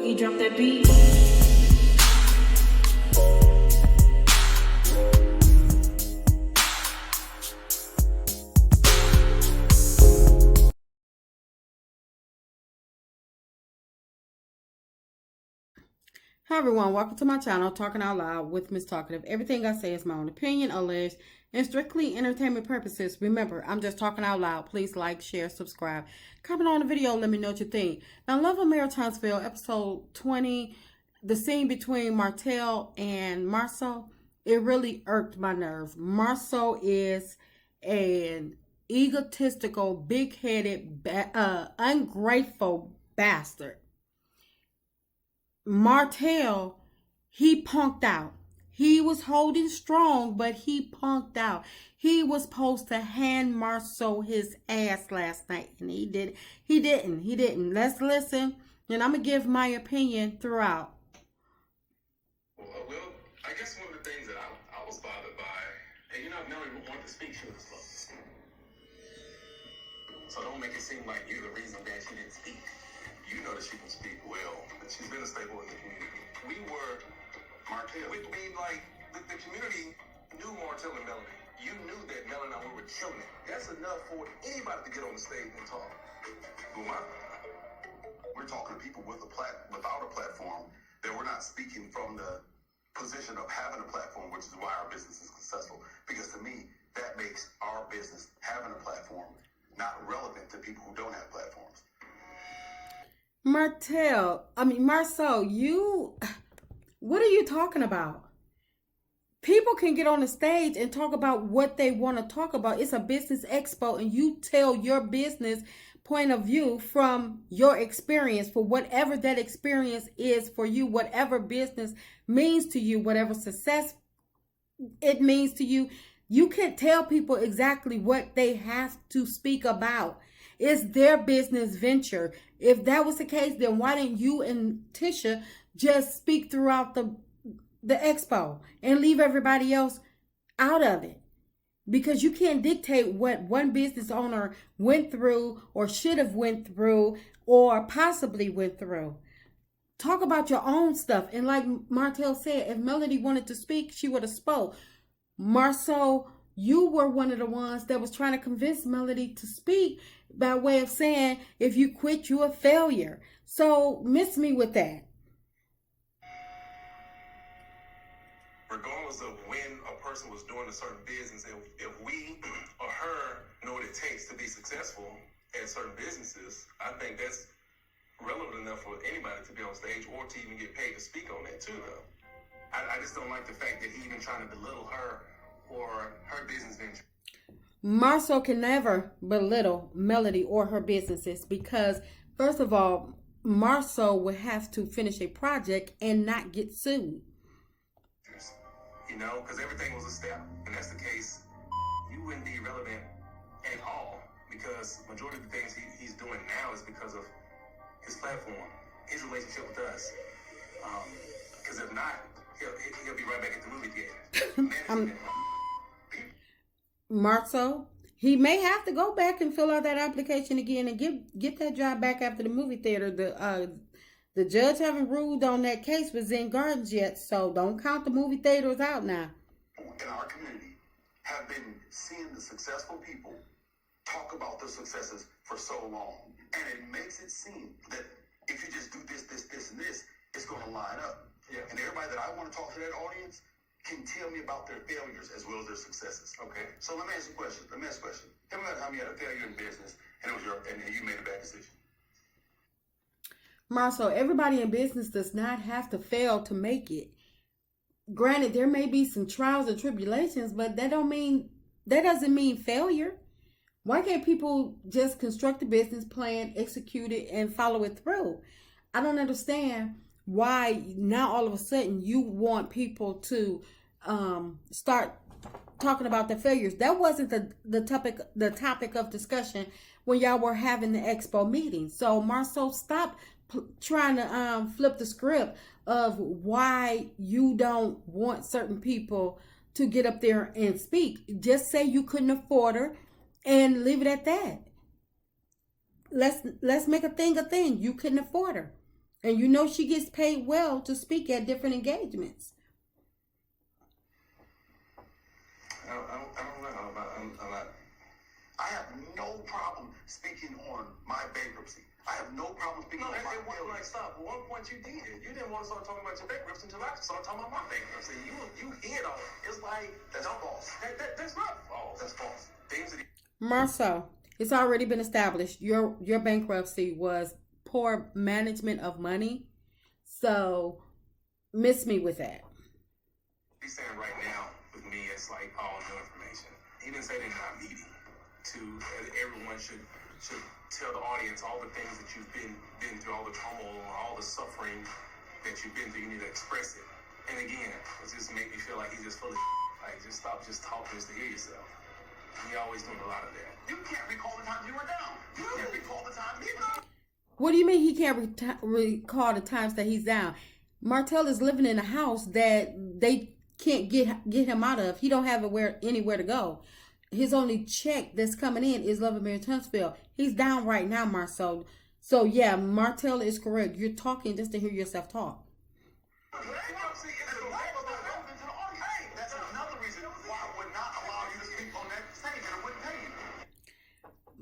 Boogie, drop that beat. Hi everyone, welcome to my channel, Talking Out Loud with Miss Talkative. Everything I say is my own opinion, alleged, and strictly entertainment purposes. Remember, I'm just talking out loud. Please like, share, subscribe. Comment on the video, let me know what you think. Now, Love of Maritinesville, episode 20, the scene between Martell and Marsau, it really irked my nerves. Marsau is an egotistical, big-headed, ungrateful bastard. Martel, he punked out. He was holding strong, but he punked out. He was supposed to hand Marsau his ass last night, and he did. He didn't. Let's listen, and I'm gonna give my opinion throughout. Well, I guess one of the things that I was bothered by, and Melanie wanted to speak, she was slow. So don't make it seem like you're the reason that she didn't speak. You know that she can speak well. She's been a staple in the community. We were Martel. The community knew Martel and Melanie. You knew that Melanie and I were killing it. That's enough for anybody to get on the stage and talk. We're talking to people without a platform, that we're not speaking from the position of having a platform, which is why our business is successful. Because to me, that makes our business, having a platform, not relevant to people who don't have platforms. Marsau, what are you talking about? People can get on the stage and talk about what they want to talk about. It's a business expo, and you tell your business point of view from your experience, for whatever that experience is for you, whatever business means to you, whatever success it means to you. You can't tell people exactly what they have to speak about. It's their business venture. If that was the case, then why didn't you and Tisha just speak throughout the expo and leave everybody else out of it? Because you can't dictate what one business owner went through or should have went through or possibly went through. Talk about your own stuff. And like Martell said, if Melody wanted to speak, she would have spoke. Marsau, you were one of the ones that was trying to convince Melody to speak by way of saying, if you quit, you're a failure. So miss me with that. Regardless of when a person was doing a certain business, if we or her know what it takes to be successful at certain businesses, I think that's relevant enough for anybody to be on stage or to even get paid to speak on that too, though. I just don't like the fact that he even trying to belittle her or her business venture. Marsau can never belittle Melody or her businesses because, first of all, Marsau would have to finish a project and not get sued. Because everything was a step. And that's the case. You wouldn't be relevant at all because majority of the things he's doing now is because of his platform, his relationship with us. Because if not, he'll be right back at the movie theater. Marsau, he may have to go back and fill out that application again and get that job back after the movie theater. The judge haven't ruled on that case with Zen Gardens yet, so don't count the movie theaters out now. In our community, have been seeing the successful people talk about their successes for so long, and it makes it seem that if you just do this, and this, it's going to line up. Yeah. And everybody that I want to talk to that audience can tell me about their failures as well as their successes. Okay. So let me ask you a question. Tell me about how you had a failure in business and you made a bad decision. Marsau, everybody in business does not have to fail to make it. Granted, there may be some trials and tribulations, but that doesn't mean failure. Why can't people just construct a business plan, execute it, and follow it through? I don't understand why now all of a sudden you want people to start talking about the failures. That wasn't the topic of discussion when y'all were having the expo meeting. So Marsau, stop trying to flip the script of why you don't want certain people to get up there and speak. Just say you couldn't afford her and leave it at that. Let's make a thing. You couldn't afford her. And you know she gets paid well to speak at different engagements. I don't know about. I have no problem speaking on my bankruptcy. I have no problem speaking on my Like, stop. At one point you did. You didn't want to start talking about your bankruptcy until I started talking about my bankruptcy. You hit on it. It's like, that's false. That's not false. That's false. Things that Marsau, it's already been established. Your bankruptcy was poor management of money. So miss me with that. he's saying right now with me, it's like all new information. He didn't say they're not meeting. Everyone should tell the audience all the things that you've been through, all the turmoil, all the suffering that you've been through. You need to express it. And again, it just make me feel like he's just full of like, just stop just talking just to hear yourself. He always doing a lot of that. You can't recall the time you were down. You can't recall the time you were down. What do you mean he can't recall the times that he's down? Martel is living in a house that they can't get him out of. He don't have anywhere to go. His only check that's coming in is Love and Mary Tunstall. He's down right now, Marsau. So yeah, Martel is correct. You're talking just to hear yourself talk. That's another reason why I would not allow you to speak on that stage and I wouldn't pay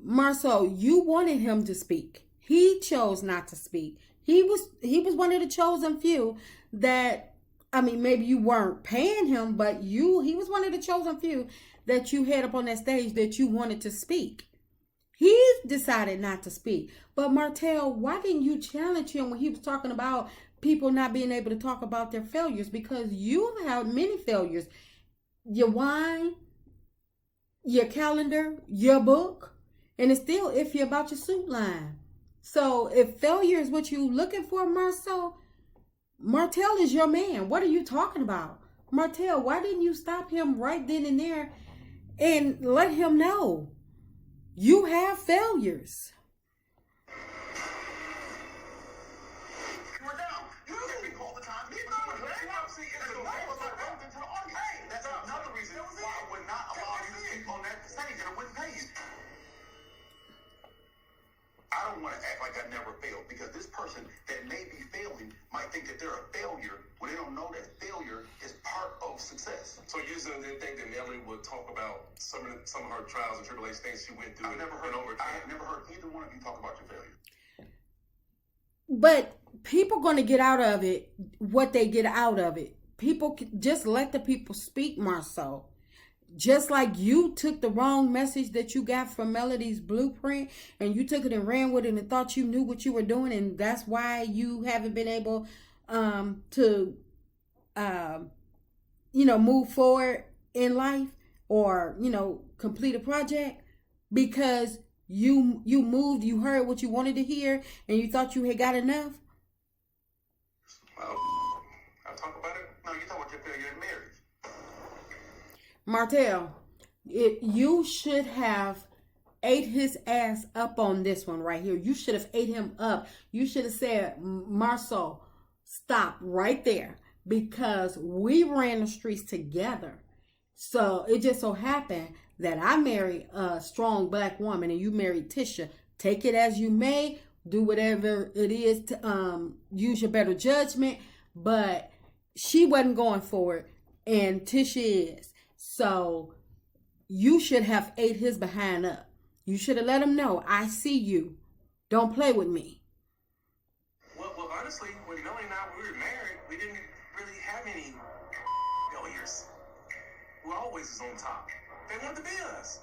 you. Marsau, you wanted him to speak. He chose not to speak. He was one of the chosen few that, I mean, maybe you weren't paying him, but he was one of the chosen few that you had up on that stage that you wanted to speak. He decided not to speak. But Martell, why didn't you challenge him when he was talking about people not being able to talk about their failures? Because you've had many failures. Your wine, your calendar, your book, and it's still iffy about your suit line. So if failure is what you're looking for, Marsau, Martell is your man. What are you talking about? Martell, why didn't you stop him right then and there and let him know you have failures? You were down. You can't recall the time. That's another reason why I would not allow you to speak on that stage and I wouldn't pay you. I don't want to act like I never failed because this person that may be failing might think that they're a failure when they don't know that failure is part of success. So you just didn't think that Melody would talk about some of her trials and tribulations, things she went through. I have never heard either one of you talk about your failure. But people going to get out of it what they get out of it. People just let the people speak, Marsau. Just like you took the wrong message that you got from Melody's blueprint and you took it and ran with it and thought you knew what you were doing, and that's why you haven't been able to move forward in life or complete a project because you moved, you heard what you wanted to hear, and you thought you had got enough. Well, I'll talk about it. No, you talk about your failure in marriage. Martell, you should have ate his ass up on this one right here. You should have ate him up. You should have said, Marsau, stop right there, because we ran the streets together. So it just so happened that I married a strong black woman and you married Tisha. Take it as you may, do whatever it is to use your better judgment, but she wasn't going for it and Tisha is. So you should have ate his behind up. You should have let him know, I see you. Don't play with me. Well, honestly, when Melody and I were married, we didn't really have any failures. We always was on top. They wanted to be us.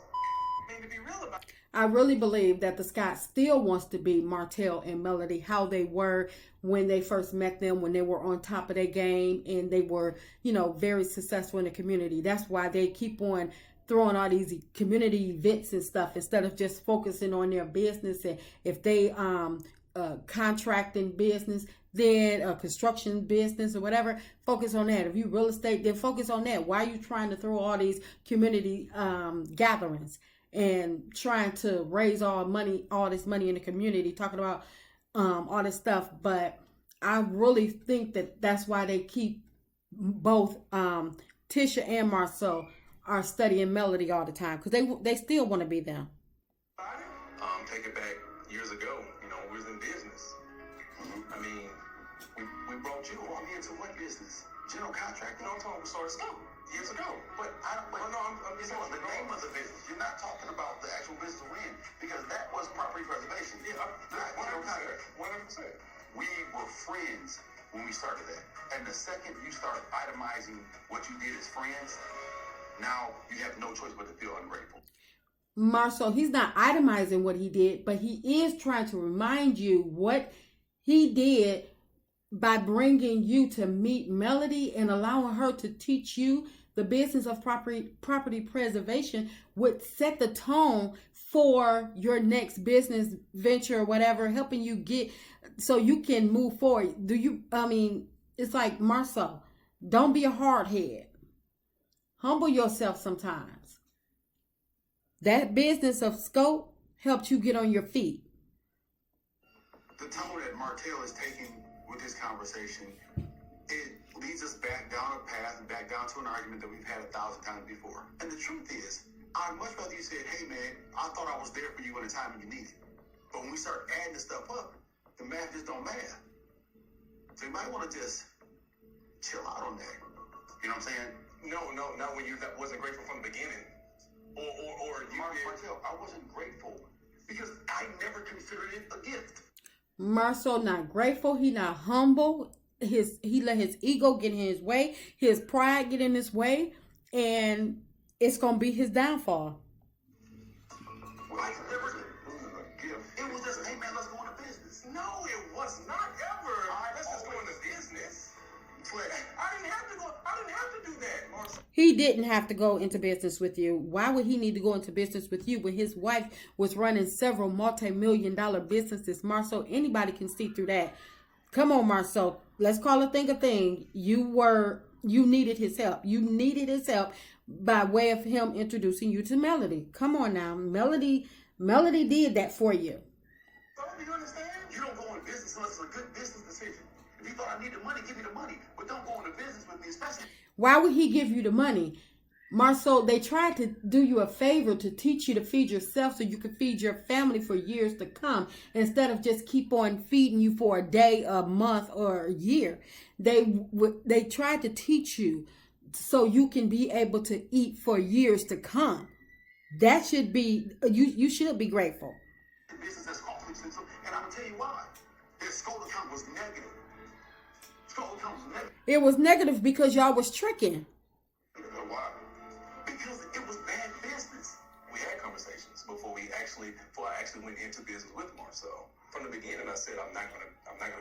I mean, to be real about it. I really believe that the Scott still wants to be Martell and Melody, how they were when they first met them, when they were on top of their game and they were, very successful in the community. That's why they keep on throwing all these community events and stuff instead of just focusing on their business. And if they contracting business, then a construction business or whatever, focus on that. If you real estate, then focus on that. Why are you trying to throw all these community gatherings and trying to raise all this money in the community, talking about all this stuff? But I really think that that's why they keep both Tisha and Marsau are studying Melody all the time, because they still want to be them. Take it back years ago, we was in business. I mean, We brought me into what business? General contracting? No, I'm talking about Star Scope years ago. But I don't. But Well, no, I'm it's on the name of the business. You're not talking about the actual business we're in because that was property preservation. Yeah, not general contracting. 100%. We were friends when we started that, and the second you start itemizing what you did as friends, now you have no choice but to feel ungrateful. Marsau, he's not itemizing what he did, but he is trying to remind you what he did by bringing you to meet Melody and allowing her to teach you the business of property preservation would set the tone for your next business venture or whatever, helping you get so you can move forward. It's like, Marsau, don't be a hard head. Humble yourself sometimes. That business of scope helped you get on your feet. The tone that Martel is taking with this conversation, it leads us back down a path and back down to an argument that we've had 1,000 times before. And the truth is, I'd much rather you said, hey man, I thought I was there for you in a time when you needed it. But when we start adding this stuff up, the math just don't math. So you might want to just chill out on that. You know what I'm saying? No, not when you wasn't grateful from the beginning. Or you Martel, I wasn't grateful because I never considered it a gift. Marsau not grateful. He not humble. He let his ego get in his way. His pride get in his way. And it's going to be his downfall. Well, I never said it was a gift. It was just, hey man, let's go into business. No, it was not ever. Let's just go into business. I didn't have to do that, Marcel. He didn't have to go into business with you. Why would he need to go into business with you when his wife was running several multi-million-dollar businesses? Marsau, anybody can see through that. Come on, Marsau. Let's call a thing a thing. You needed his help. You needed his help by way of him introducing you to Melody. Come on now. Melody did that for you. Do you understand? You don't go into business unless it's a good business decision. If you thought I needed money, give me the money. But don't go into business with me, especially. Why would he give you the money? Marsau, they tried to do you a favor to teach you to feed yourself so you could feed your family for years to come instead of just keep on feeding you for a day, a month, or a year. They tried to teach you so you can be able to eat for years to come. That should be, you should be grateful. The business that's awfully expensive, and I'm going to tell you why. Their school account was negative. School account was negative. It was negative because y'all was tricking. Why? Because it was bad business. We had conversations before I actually went into business with Marcel. From the beginning, I said I'm not gonna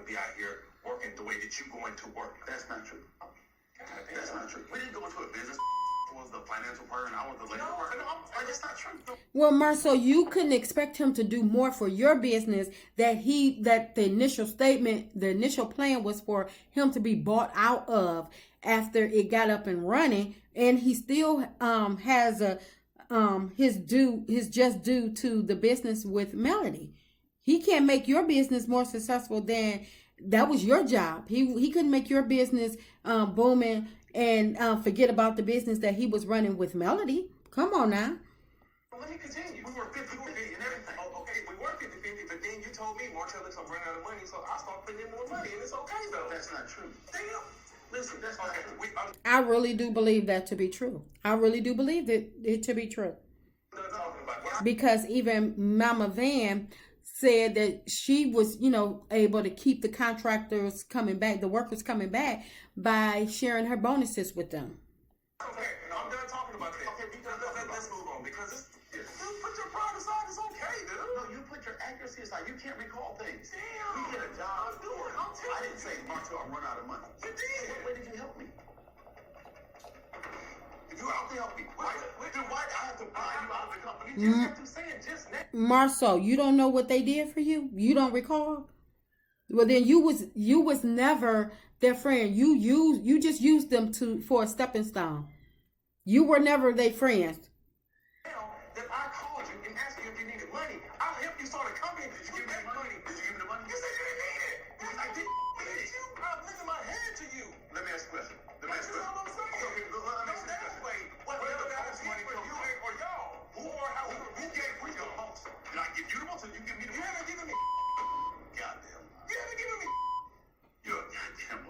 be out here working the way that you're going to work. That's not true. That's not true. We didn't go into a business. Was the financial partner and I was the legal partner. That's not true. Well, Marsau, you couldn't expect him to do more for your business that the initial plan was for him to be bought out of after it got up and running, and he still has his just due to the business with Melody. He can't make your business more successful than that was your job. He couldn't make your business booming and forget about the business that he was running with Melody. Come on now. Let me continue. We were 50-50 and everything. Oh, okay, we were 50-50, but then you told me, Martel, looks like I'm running out of money, so I start putting in more money, and it's okay, though. That's not true. Damn. Listen, that's not true. I really do believe that to be true. I really do believe it to be true. Because even Mama B.A.N said that she was, able to keep the contractors coming back, the workers coming back by sharing her bonuses with them. Okay, I'm done talking about that. Okay, let's move on because you put your pride aside. It's okay, dude. No, you put your accuracy aside. You can't recall things. Damn. We get a job. I'm doing it. I'm telling I didn't say, Martel, I run out of money. You did. What way did you help me? If you were out to help me, why did I have to buy you out of the company? You just kept saying just now. Marsau, you don't know what they did for you? You don't recall? Well, then you was never their friend. You just used them for a stepping stone. You were never their friends. Now that I called you and asked you if you needed money, I'll help you start a company. Did you give me money? Did you give me the money? You said you didn't need it. I did. I'm lifting my hand to you. Let me ask you a question. Let me ask you a question. Who gave you the most? Did I give you the most or you give me the most? You haven't given me. Goddamn. You haven't given me. You're a goddamn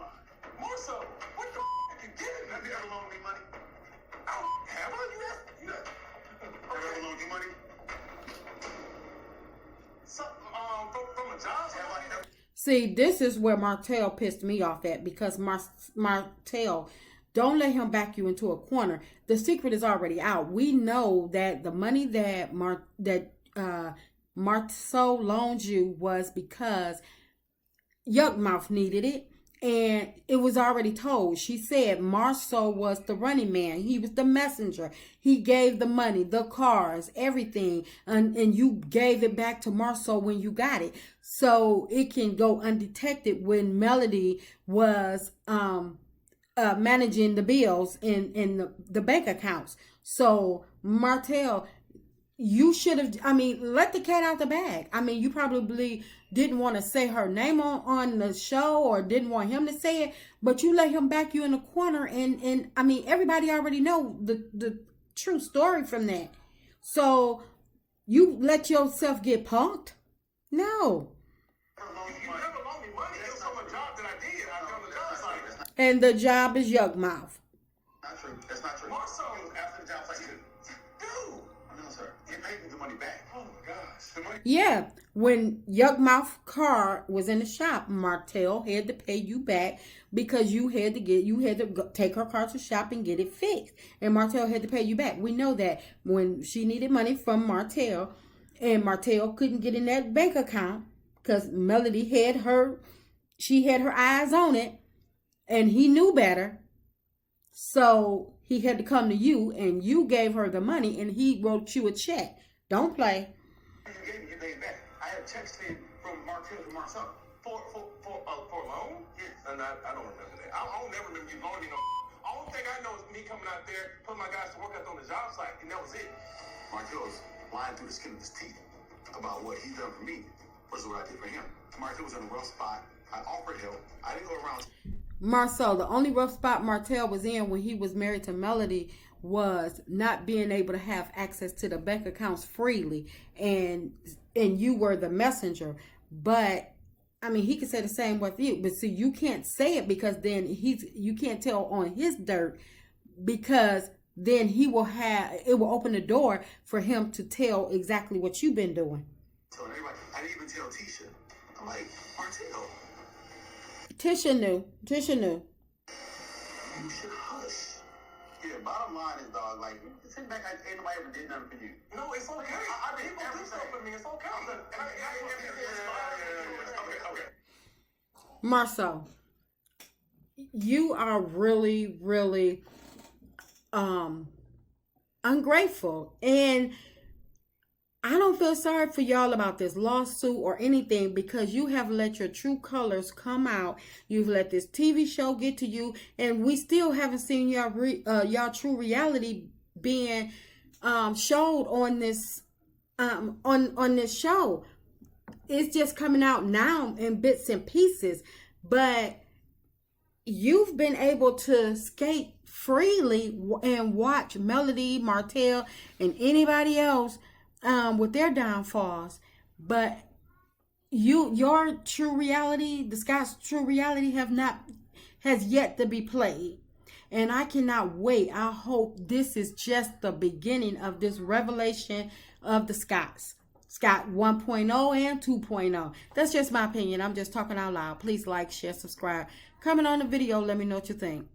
See, this is where Martell pissed me off at, because Martell, don't let him back you into a corner. The secret is already out. We know that the money that Marsau loaned you was because Yuckmouth needed it. And it was already told. She said Marsau was the running man. He was the messenger. He gave the money, the cars, everything. And you gave it back to Marsau when you got it. So it can go undetected when Melody was managing the bills in the bank accounts. So Martell, you should have, let the cat out the bag. You probably didn't want to say her name on the show, or didn't want him to say it, but you let him back you in the corner, and everybody already know the true story from that. So you let yourself get punked? No. You never loaned me money. It was from a job that I did. I done the job site. And the job is Yuckmouth. Not true. That's not true. Marcel, After the job site too. dude. No, sir. You paid me the money back. Oh my gosh. The money. Yeah, when Yuckmouth car was in the shop, Martell had to pay you back because you had to take her car to shop and get it fixed, and Martell had to pay you back. We know that when she needed money from Martell, and Martell couldn't get in that bank account because Melody had her eyes on it, and he knew better, so he had to come to you, and you gave her the money, and he wrote you a check. Don't play. You gave me your day back. I had checks in from Martel to Marsau. For a loan? Yes. And I don't remember that. I don't never remember you loaning no. Only thing I know is me coming out there, putting my guys to work out on the job site, and that was it. Martel's lying through the skin of his teeth about what he's done for me versus what I did for him. Martel was in a rough spot. I offered help. I didn't go around. Marcel, the only rough spot Martell was in when he was married to Melody was not being able to have access to the bank accounts freely, and you were the messenger. But he could say the same with you, but see, you can't say it because then you can't tell on his dirt, because then it will open the door for him to tell exactly what you've been doing. So everybody, I didn't even tell Tisha. I'm like, Martel, Tisha knew. you should hush. Yeah, bottom line is, dog, like, sit back, ain't nobody ever did nothing for you. No, it's okay. I did people do stuff for me. It's okay. Okay. Marcel, you are really, really ungrateful, and I don't feel sorry for y'all about this lawsuit or anything, because you have let your true colors come out. You've let this TV show get to you, and we still haven't seen y'all true reality being showed on this on this show. It's just coming out now in bits and pieces, but you've been able to skate freely and watch Melody, Martell, and anybody else with their downfalls. But your true reality, the Scott's true reality has yet to be played. And I cannot wait. I hope this is just the beginning of this revelation of the Scotts. Scott 1.0 and 2.0. That's just my opinion. I'm just talking out loud. Please like, share, subscribe. Comment on the video. Let me know what you think.